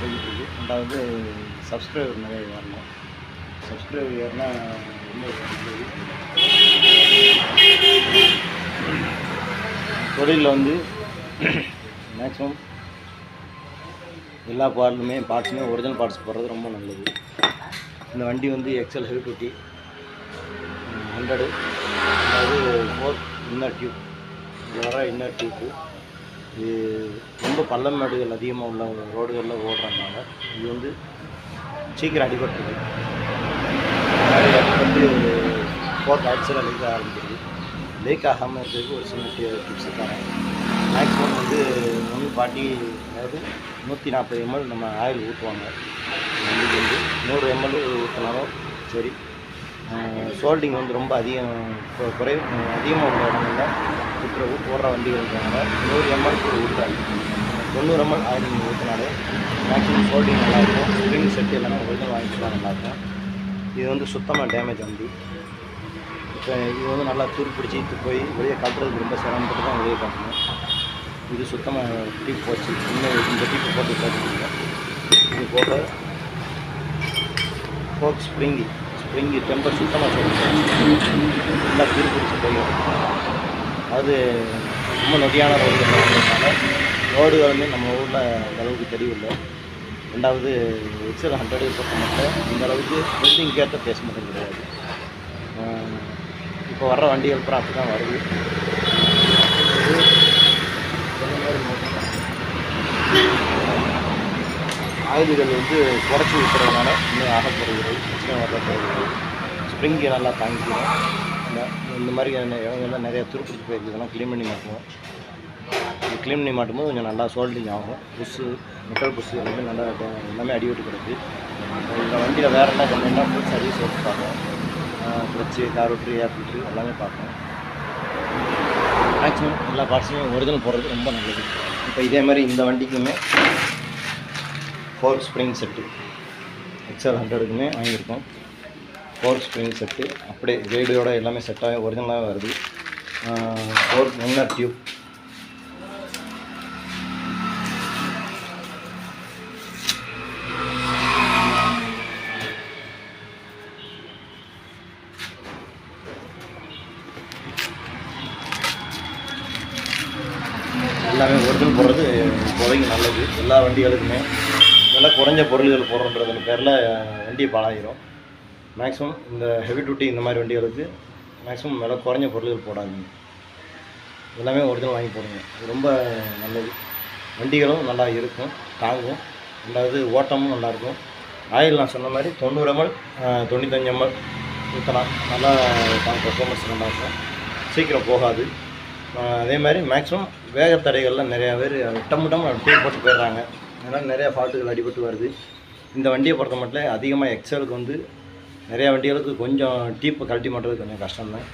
போய்கிட்டு இருக்குது. ரெண்டாவது சப்ஸ்கிரைபர் நிறைய ஏறணும். சப்ஸ்கிரைபர் ஏறினா ரொம்ப தொழிலில் வந்து மேக்ஸிமம் எல்லா பார்ட்ஸுமே ஒரிஜினல் பார்ட்ஸ் போடுறது ரொம்ப நல்லது. இந்த வண்டி வந்து எக்ஸல் ஹெவி டியூட்டி 100, அதாவது 4 இன்னர் டியூப். இது வர இன்னர் டியூப்பு. இது ரொம்ப பள்ளம் மேடுகள் அதிகமாக உள்ள ரோடுகளில் ஓடுறதுனால இது வந்து சீக்கிரம் அடிபட்டுருது. வந்து ஃபோர்க் ஆக்சிடென்ட் லீக் ஆரம்பிச்சிருக்கு. லீக் ஆகாமல் இருக்கிறதுக்கு ஒரு சின்ன டிப்ஸு தரேன். மேக்ஸிமம் வந்து 140, அதாவது 140 ml நம்ம ஆயில் ஊற்றுவாங்க. வண்டிக்கு வந்து 100 ml ஊற்றினாலும் சரி. சோல்டிங் வந்து ரொம்ப அதிகமாக உள்ள இடங்களில் ஓடுற வண்டிகள் இருக்கிறாங்க. 100 ml ஊற்றுறாங்க. 90 ml ஆயில் நீங்கள் ஊற்றினாலே மேக்ஸிமம் சோல்டிங் நல்லாயிருக்கும். ஸ்ப்ரிங் செட் எல்லாமே ஒரிஜினல் வாங்கிக்கலாம் நல்லாயிருக்கும். இது வந்து சுத்தமாக டேமேஜ் வண்டி. இப்போ இது வந்து நல்லா துருப்பிடிச்சி போய் வெளியே கட்டுறதுக்கு ரொம்ப சிரமப்பட்டு தான் வெளியே காட்டணும். இது சுத்தமாக டீப் போச்சு. இன்னும் இந்த டீப்பு போட்டு போட்டுருக்கோம். இது போக ஃபோக் ஸ்ப்ரிங்கு டெம்பர் சுத்தமாக சொல்லி நல்லா துருப்பிடிச்சி போயிடும். அது ரொம்ப நொடியான ரோடுகளுமே நம்ம ஊரில் அந்த அளவுக்கு தெரியவில்லை. ரெண்டாவது எக்ஸல் 100 பொறுத்த மட்டும் இந்த அளவுக்கு பில்டிங் கேட்ட பேச மட்டும் கிடையாது. இப்போ வர்ற வண்டிகள் அப்புறம் அப்படி தான் வருது. ஆயுதங்கள் வந்து குறைச்சி ஊற்றுறதுனால இன்னும் ஆகப்படுகிறது. பிரச்சனை வரப்படுகிறது. ஸ்ப்ரிங்கு நல்லா தாங்கிக்கிறோம். இந்த மாதிரி இடங்கள்லாம் நிறையா துருப்பிடிச்சு போயிருக்குதுன்னா க்ளீன் பண்ணி மாட்டுவோம். இது க்ளீன் பண்ணி மாட்டும்போது கொஞ்சம் நல்லா சோல்டிங் ஆகும். மெட்டல் புஷ்ஷு எல்லாமே அடிவிட்டு கிடக்கு. இந்த வண்டியில் வேறு என்ன கம்ப்ளைண்ட்னா ஃபுல் சர்வீஸ் எடுத்து பார்ப்போம். கிளச்சு, கார்பரேட்டர், ஏர் ஃபில்ட்ரு எல்லாமே பார்ப்போம். மேக்ஸிமம் எல்லா பார்ட்ஸையும் ஒரிஜினல் போடுறது ரொம்ப நல்லது. இப்போ இதே மாதிரி இந்த வண்டிக்குமே ஃபோர்க் ஸ்ப்ரிங் செட்டு எக்ஸல் 100க்குமே வாங்கியிருக்கோம். ஃபோர்க் ஸ்ப்ரிங் செட்டு அப்படியே கைடோட எல்லாமே செட்டாக ஒரிஜினலாக வருது. Fork inner tube. எல்லாமே ஒரிஜினல் போடுறது இப்போதைக்கு நல்லது. எல்லா வண்டிகளுக்குமே விலை குறைஞ்ச பொருள்கள் போடுறன்ற பேரில் வண்டி பாழாயிரும். மேக்ஸிமம் இந்த ஹெவி டியூட்டி இந்த மாதிரி வண்டிகளுக்கு மேக்ஸிமம் விலை குறைஞ்ச பொருள்கள் போடாதீங்க. எல்லாமே ஒரிஜினல் வாங்கி போடுங்க. அது ரொம்ப நல்லது. வண்டிகளும் நல்லா இருக்கும், தாங்கும். ரெண்டாவது ஓட்டமும் நல்லாயிருக்கும். ஆயில் நான் சொன்ன மாதிரி 90 ml 95 ml ஊற்றலாம். நல்லா பெர்ஃபார்மன்ஸ் நல்லாயிருக்கும். சீக்கிரம் போகாது. அதே மாதிரி மேக்ஸிமம் வேகத்தடைகள்லாம் நிறையா பேர் விட்டமுட்டம் டீப் போட்டு போயிடுறாங்க. அதனால் நிறையா ஃபால்ட்டுகள் அடிபட்டு வருது. இந்த வண்டியை பொறுத்த மட்டும் அதிகமாக எக்ஸலுக்கு வந்து நிறையா வண்டிகளுக்கு கொஞ்சம் டீப்பை கழட்டி மாட்டுறது கொஞ்சம் கஷ்டம்தான்.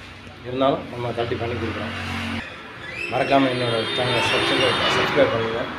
இருந்தாலும் நம்ம கழட்டி பண்ணி கொடுக்குறோம். மறக்காமல் என்னோடய சேனலை சப்ஸ்கிரைப் பண்ணுங்கள்.